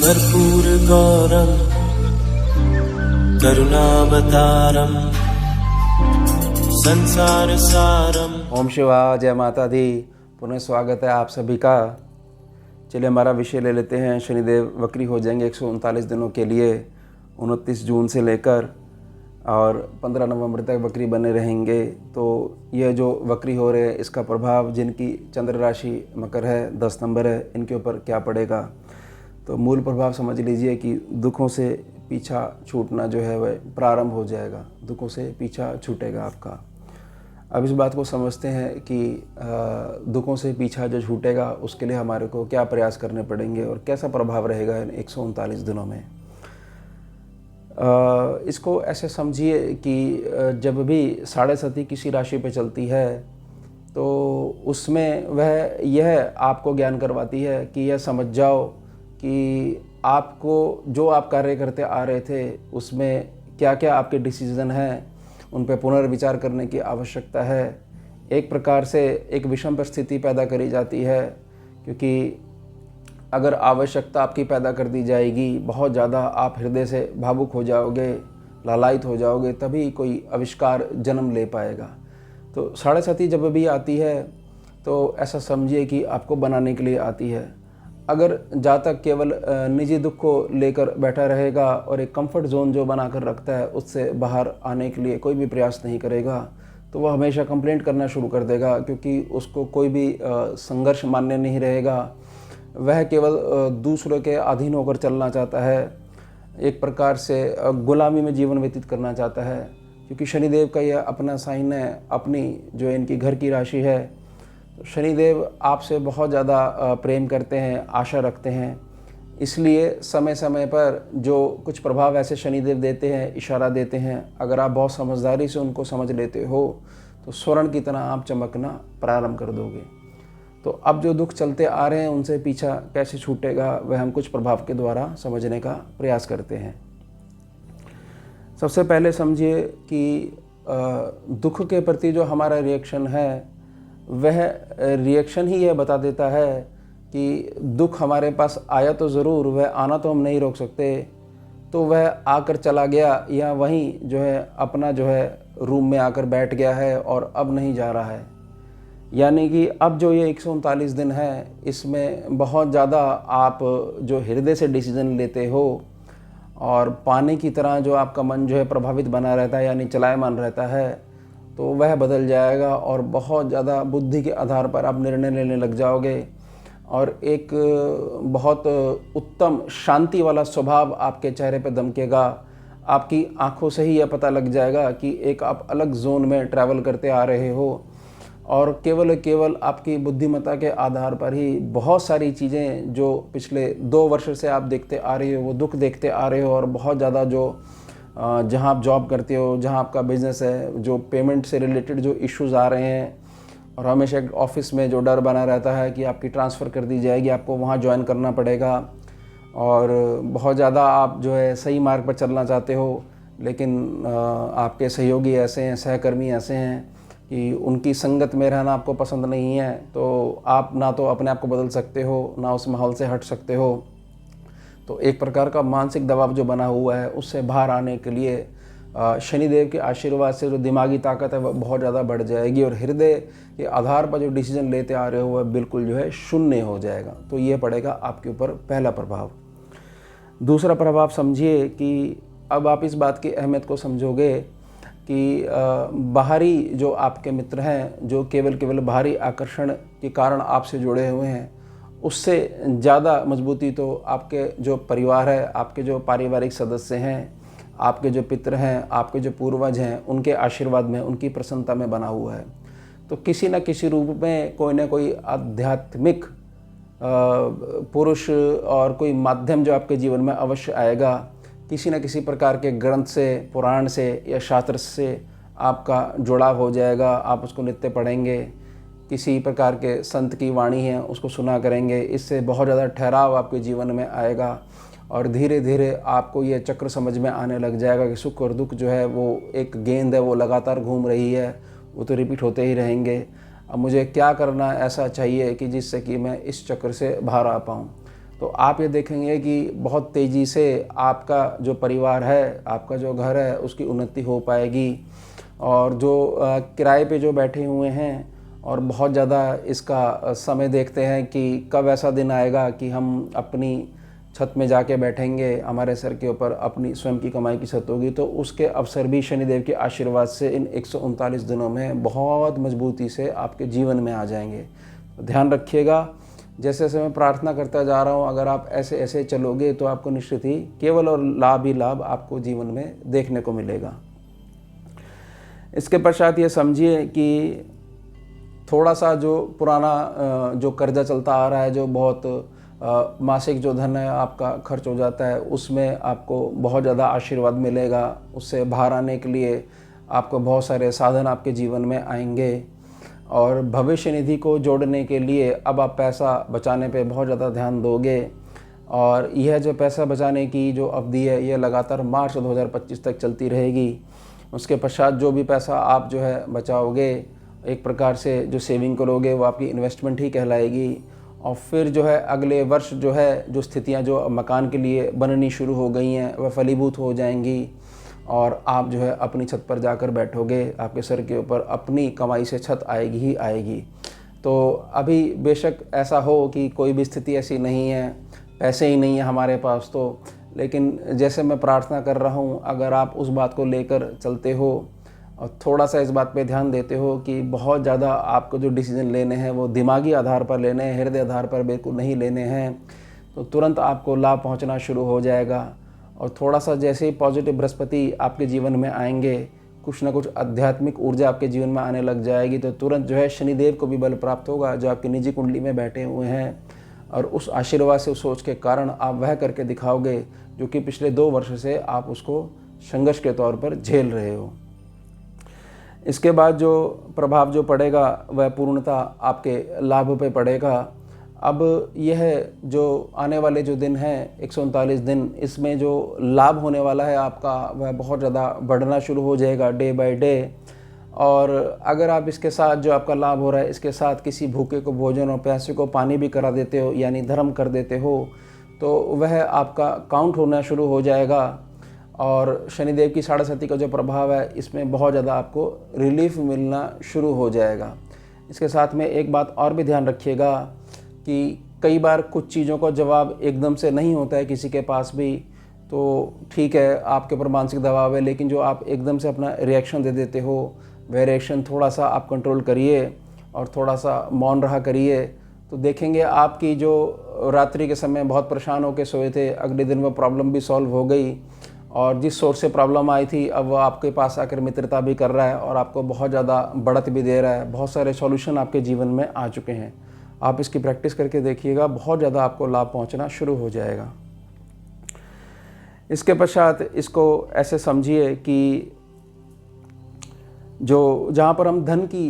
कर्पूरगौरं करुणावतारं संसारसारं। ओम शिवाय, जय माता दी। पुनः स्वागत है आप सभी का। चलिए हमारा विषय ले लेते हैं। शनिदेव वक्री हो जाएंगे 139 दिनों के लिए, 29 जून से लेकर और 15 नवंबर तक वक्री बने रहेंगे। तो यह जो वक्री हो रहे हैं इसका प्रभाव जिनकी चंद्र राशि मकर है, 10 नंबर है, इनके ऊपर क्या पड़ेगा। तो मूल प्रभाव समझ लीजिए कि दुखों से पीछा छूटना जो है वह प्रारंभ हो जाएगा, दुखों से पीछा छूटेगा आपका। अब इस बात को समझते हैं कि दुखों से पीछा जो छूटेगा उसके लिए हमारे को क्या प्रयास करने पड़ेंगे और कैसा प्रभाव रहेगा इन 139 दिनों में। इसको ऐसे समझिए कि जब भी साढ़े सती किसी राशि पे चलती है तो उसमें वह यह आपको ज्ञान करवाती है कि यह समझ जाओ कि आपको जो आप कार्य करते आ रहे थे उसमें क्या क्या आपके डिसीज़न हैं, उन पर पुनर्विचार करने की आवश्यकता है। एक प्रकार से एक विषम परिस्थिति पैदा करी जाती है, क्योंकि अगर आवश्यकता आपकी पैदा कर दी जाएगी, बहुत ज़्यादा आप हृदय से भावुक हो जाओगे, लालायित हो जाओगे, तभी कोई आविष्कार जन्म ले पाएगा। तो साढ़े साथी जब भी आती है तो ऐसा समझिए कि आपको बनाने के लिए आती है। अगर जहाँ तक केवल निजी दुख को लेकर बैठा रहेगा और एक कंफर्ट जोन जो बना कर रखता है उससे बाहर आने के लिए कोई भी प्रयास नहीं करेगा तो वह हमेशा कंप्लेंट करना शुरू कर देगा, क्योंकि उसको कोई भी संघर्ष मान्य नहीं रहेगा। वह केवल दूसरों के अधीन होकर चलना चाहता है, एक प्रकार से गुलामी में जीवन व्यतीत करना चाहता है, क्योंकि शनिदेव का यह अपना साइन है, अपनी जो इनकी घर की राशि है। तो शनिदेव आपसे बहुत ज़्यादा प्रेम करते हैं, आशा रखते हैं, इसलिए समय समय पर जो कुछ प्रभाव ऐसे शनिदेव देते हैं, इशारा देते हैं, अगर आप बहुत समझदारी से उनको समझ लेते हो तो स्वर्ण की तरह आप चमकना प्रारंभ कर दोगे। तो अब जो दुख चलते आ रहे हैं उनसे पीछा कैसे छूटेगा वह हम कुछ प्रभाव के द्वारा समझने का प्रयास करते हैं। सबसे पहले समझिए कि दुख के प्रति जो हमारा रिएक्शन है वह रिएक्शन ही यह बता देता है कि दुख हमारे पास आया तो ज़रूर, वह आना तो हम नहीं रोक सकते, तो वह आकर चला गया या वहीं जो है अपना जो है रूम में आकर बैठ गया है और अब नहीं जा रहा है। यानी कि अब जो ये 139 दिन है इसमें बहुत ज़्यादा आप जो हृदय से डिसीज़न लेते हो और पानी की तरह जो आपका मन जो है प्रभावित बना रहता है, यानी चलायमान रहता है, तो वह बदल जाएगा और बहुत ज़्यादा बुद्धि के आधार पर आप निर्णय लेने लग जाओगे और एक बहुत उत्तम शांति वाला स्वभाव आपके चेहरे पर दमकेगा। आपकी आंखों से ही यह पता लग जाएगा कि एक आप अलग जोन में ट्रैवल करते आ रहे हो और केवल आपकी बुद्धिमत्ता के आधार पर ही बहुत सारी चीज़ें जो पिछले 2 वर्ष से आप देखते आ रहे हो, वो दुख देखते आ रहे हो, और बहुत ज़्यादा जो जहाँ आप जॉब करते हो, जहाँ आपका बिज़नेस है, जो पेमेंट से रिलेटेड जो इश्यूज़ आ रहे हैं, और हमेशा एक ऑफिस में जो डर बना रहता है कि आपकी ट्रांसफ़र कर दी जाएगी, आपको वहाँ ज्वाइन करना पड़ेगा, और बहुत ज़्यादा आप जो है सही मार्ग पर चलना चाहते हो, लेकिन आपके सहयोगी ऐसे हैं, सहकर्मी ऐसे हैं कि उनकी संगत में रहना आपको पसंद नहीं है, तो आप ना तो अपने आप को बदल सकते हो, ना उस माहौल से हट सकते हो। तो एक प्रकार का मानसिक दबाव जो बना हुआ है उससे बाहर आने के लिए शनिदेव के आशीर्वाद से जो दिमागी ताकत है वह बहुत ज़्यादा बढ़ जाएगी और हृदय के आधार पर जो डिसीजन लेते आ रहे हो वह बिल्कुल जो है शून्य हो जाएगा। तो ये पड़ेगा आपके ऊपर पहला प्रभाव। दूसरा प्रभाव समझिए कि अब आप इस बात की अहमियत को समझोगे कि बाहरी जो आपके मित्र हैं, जो केवल बाहरी आकर्षण के कारण आपसे जुड़े हुए हैं, उससे ज़्यादा मजबूती तो आपके जो परिवार है, आपके जो पारिवारिक सदस्य हैं, आपके जो पितृ हैं, आपके जो पूर्वज हैं, उनके आशीर्वाद में, उनकी प्रसन्नता में बना हुआ है। तो किसी न किसी रूप में कोई ना कोई आध्यात्मिक पुरुष और कोई माध्यम जो आपके जीवन में अवश्य आएगा। किसी न किसी प्रकार के ग्रंथ से, पुराण से या शास्त्र से आपका जुड़ाव हो जाएगा, आप उसको नित्य पढ़ेंगे, किसी प्रकार के संत की वाणी है उसको सुना करेंगे। इससे बहुत ज़्यादा ठहराव आपके जीवन में आएगा और धीरे धीरे आपको ये चक्र समझ में आने लग जाएगा कि सुख और दुख जो है वो एक गेंद है, वो लगातार घूम रही है, वो तो रिपीट होते ही रहेंगे। अब मुझे क्या करना ऐसा चाहिए कि जिससे कि मैं इस चक्र से बाहर आ पाऊँ। तो आप ये देखेंगे कि बहुत तेज़ी से आपका जो परिवार है, आपका जो घर है, उसकी उन्नति हो पाएगी। और जो किराए पे जो बैठे हुए हैं और बहुत ज़्यादा इसका समय देखते हैं कि कब ऐसा दिन आएगा कि हम अपनी छत में जाके बैठेंगे, हमारे सर के ऊपर अपनी स्वयं की कमाई की छत होगी, तो उसके अवसर भी शनिदेव के आशीर्वाद से इन 139 दिनों में बहुत मजबूती से आपके जीवन में आ जाएंगे। तो ध्यान रखिएगा, जैसे जैसे मैं प्रार्थना करता जा रहा हूँ, अगर आप ऐसे ऐसे चलोगे तो आपको निश्चित ही केवल और लाभ ही लाभ आपको जीवन में देखने को मिलेगा। इसके पश्चात ये समझिए कि थोड़ा सा जो पुराना जो कर्जा चलता आ रहा है, जो बहुत मासिक जो धन है आपका खर्च हो जाता है, उसमें आपको बहुत ज़्यादा आशीर्वाद मिलेगा। उससे बाहर आने के लिए आपको बहुत सारे साधन आपके जीवन में आएंगे। और भविष्य निधि को जोड़ने के लिए अब आप पैसा बचाने पे बहुत ज़्यादा ध्यान दोगे। और यह जो पैसा बचाने की जो अवधि है, यह लगातार मार्च 2025 तक चलती रहेगी। उसके पश्चात जो भी पैसा आप जो है बचाओगे, एक प्रकार से जो सेविंग करोगे, वो आपकी इन्वेस्टमेंट ही कहलाएगी। और फिर जो है अगले वर्ष जो है जो स्थितियां जो मकान के लिए बननी शुरू हो गई हैं, वह फलीभूत हो जाएंगी और आप जो है अपनी छत पर जाकर बैठोगे। आपके सर के ऊपर अपनी कमाई से छत आएगी ही आएगी। तो अभी बेशक ऐसा हो कि कोई भी स्थिति ऐसी नहीं है, पैसे ही नहीं है हमारे पास, तो लेकिन जैसे मैं प्रार्थना कर रहा हूँ, अगर आप उस बात को लेकर चलते हो और थोड़ा सा इस बात पे ध्यान देते हो कि बहुत ज़्यादा आपको जो डिसीजन लेने हैं वो दिमागी आधार पर लेने हैं, हृदय आधार पर बिल्कुल नहीं लेने हैं, तो तुरंत आपको लाभ पहुंचना शुरू हो जाएगा। और थोड़ा सा जैसे ही पॉजिटिव बृहस्पति आपके जीवन में आएंगे, कुछ ना कुछ आध्यात्मिक ऊर्जा आपके जीवन में आने लग जाएगी, तो तुरंत जो है शनिदेव को भी बल प्राप्त होगा जो आपकी निजी कुंडली में बैठे हुए हैं। और उस आशीर्वाद से, उस सोच के कारण आप वह करके दिखाओगे जो कि पिछले 2 वर्ष से आप उसको संघर्ष के तौर पर झेल रहे हो। इसके बाद जो प्रभाव जो पड़ेगा वह पूर्णतः आपके लाभ पे पड़ेगा। अब यह जो आने वाले जो दिन हैं 139 दिन, इसमें जो लाभ होने वाला है आपका वह बहुत ज़्यादा बढ़ना शुरू हो जाएगा डे बाय डे। और अगर आप इसके साथ जो आपका लाभ हो रहा है, इसके साथ किसी भूखे को भोजन और प्यासे को पानी भी करा देते हो, यानी धर्म कर देते हो, तो वह आपका काउंट होना शुरू हो जाएगा। और शनिदेव की 7.5 का जो प्रभाव है, इसमें बहुत ज़्यादा आपको रिलीफ मिलना शुरू हो जाएगा। इसके साथ में एक बात और भी ध्यान रखिएगा कि कई बार कुछ चीज़ों का जवाब एकदम से नहीं होता है किसी के पास भी, तो ठीक है आपके ऊपर मानसिक दबाव है, लेकिन जो आप एकदम से अपना रिएक्शन दे देते हो, वह रिएक्शन थोड़ा सा आप कंट्रोल करिए और थोड़ा सा मौन रहा करिए। तो देखेंगे आपकी जो रात्रि के समय बहुत परेशान होकर सोए थे, अगले दिन वो प्रॉब्लम भी सॉल्व हो गई। और जिस सोर्स से प्रॉब्लम आई थी, अब वो आपके पास आकर मित्रता भी कर रहा है और आपको बहुत ज़्यादा बढ़त भी दे रहा है। बहुत सारे सॉल्यूशन आपके जीवन में आ चुके हैं। आप इसकी प्रैक्टिस करके देखिएगा, बहुत ज़्यादा आपको लाभ पहुंचना शुरू हो जाएगा। इसके पश्चात इसको ऐसे समझिए कि जो जहाँ पर हम धन की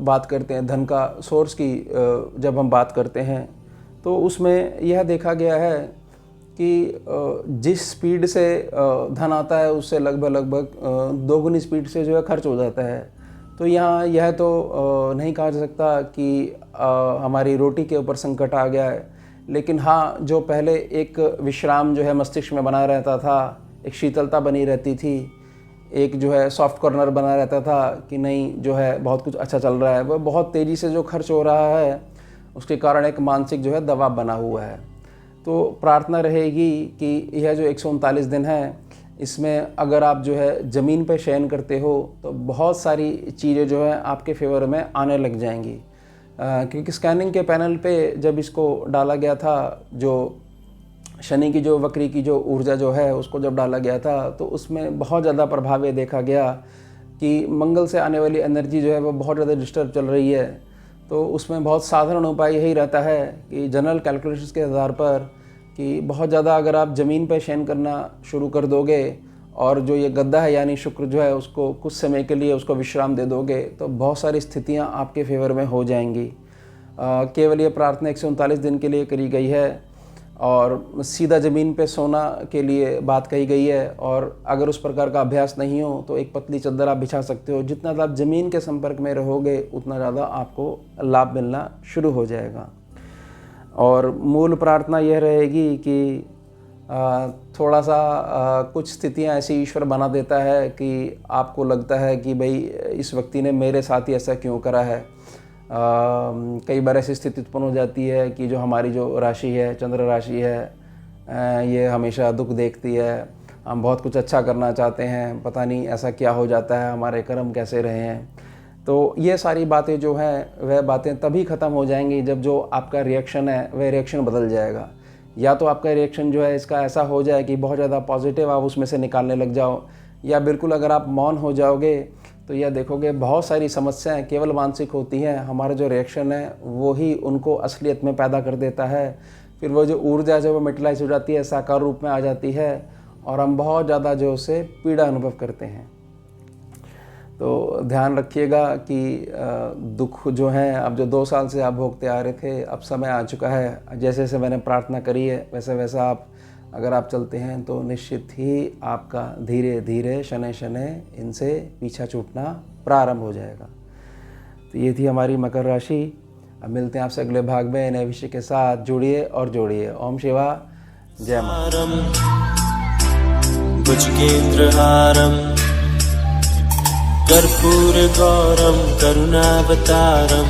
बात करते हैं, धन का सोर्स की जब हम बात करते हैं, तो उसमें यह देखा गया है कि जिस स्पीड से धन आता है उससे लगभग 2 गुनी स्पीड से जो है खर्च हो जाता है। तो यहाँ यह तो नहीं कहा जा सकता कि हमारी रोटी के ऊपर संकट आ गया है, लेकिन हाँ, जो पहले एक विश्राम जो है मस्तिष्क में बना रहता था, एक शीतलता बनी रहती थी, एक जो है सॉफ्ट कॉर्नर बना रहता था कि नहीं जो है बहुत कुछ अच्छा चल रहा है, वह बहुत तेज़ी से जो खर्च हो रहा है उसके कारण एक मानसिक जो है दबाव बना हुआ है। तो प्रार्थना रहेगी कि यह जो 139 दिन है, इसमें अगर आप जो है ज़मीन पे शयन करते हो तो बहुत सारी चीज़ें जो है आपके फेवर में आने लग जाएंगी। क्योंकि स्कैनिंग के पैनल पे जब इसको डाला गया था, जो शनि की जो वक्री की जो ऊर्जा जो है उसको जब डाला गया था, तो उसमें बहुत ज़्यादा प्रभाव ये देखा गया कि मंगल से आने वाली एनर्जी जो है वो बहुत ज़्यादा डिस्टर्ब चल रही है। तो उसमें बहुत साधारण उपाय यही रहता है कि जनरल कैलकुलेशंस के आधार पर कि बहुत ज़्यादा अगर आप ज़मीन पर शयन करना शुरू कर दोगे और जो ये गद्दा है यानी शुक्र जो है उसको कुछ समय के लिए उसको विश्राम दे दोगे, तो बहुत सारी स्थितियाँ आपके फेवर में हो जाएंगी। केवल ये प्रार्थना 139 दिन के लिए करी गई है और सीधा ज़मीन पे सोना के लिए बात कही गई है। और अगर उस प्रकार का अभ्यास नहीं हो तो एक पतली चादर आप बिछा सकते हो। जितना आप ज़मीन के संपर्क में रहोगे उतना ज़्यादा आपको लाभ मिलना शुरू हो जाएगा। और मूल प्रार्थना यह रहेगी कि थोड़ा सा कुछ स्थितियां ऐसी ईश्वर बना देता है कि आपको लगता है कि भाई इस व्यक्ति ने मेरे साथ ही ऐसा क्यों करा है। कई बार ऐसी स्थिति उत्पन्न हो जाती है कि जो हमारी जो राशि है, चंद्र राशि है, ये हमेशा दुख देखती है। हम बहुत कुछ अच्छा करना चाहते हैं, पता नहीं ऐसा क्या हो जाता है, हमारे कर्म कैसे रहे हैं। तो ये सारी बातें जो हैं वह बातें तभी ख़त्म हो जाएंगी जब जो आपका रिएक्शन है वह रिएक्शन बदल जाएगा। या तो आपका रिएक्शन जो है इसका ऐसा हो जाए कि बहुत ज़्यादा पॉजिटिव आप उसमें से निकालने लग जाओ, या बिल्कुल अगर आप मौन हो जाओगे तो यह देखोगे बहुत सारी समस्याएं केवल मानसिक होती हैं। हमारा जो रिएक्शन है वो ही उनको असलियत में पैदा कर देता है। फिर वो जो ऊर्जा जो वो मेटलाइज हो जाती है, साकार रूप में आ जाती है और हम बहुत ज़्यादा जो उससे पीड़ा अनुभव करते हैं। तो ध्यान रखिएगा कि दुख जो है अब जो 2 साल से आप भोगते आ रहे थे, अब समय आ चुका है। जैसे जैसे मैंने प्रार्थना करी है वैसे वैसा आप अगर आप चलते हैं तो निश्चित ही आपका धीरे धीरे शनै शनै इनसे पीछा छूटना प्रारंभ हो जाएगा। तो ये थी हमारी मकर राशि। अब मिलते हैं आपसे अगले भाग में नए विषय के साथ। जुड़िए और जोड़िए। ओम शिवा जय मां। भुजगेन्द्रहारं कर्पूरगौरं करुणावतारं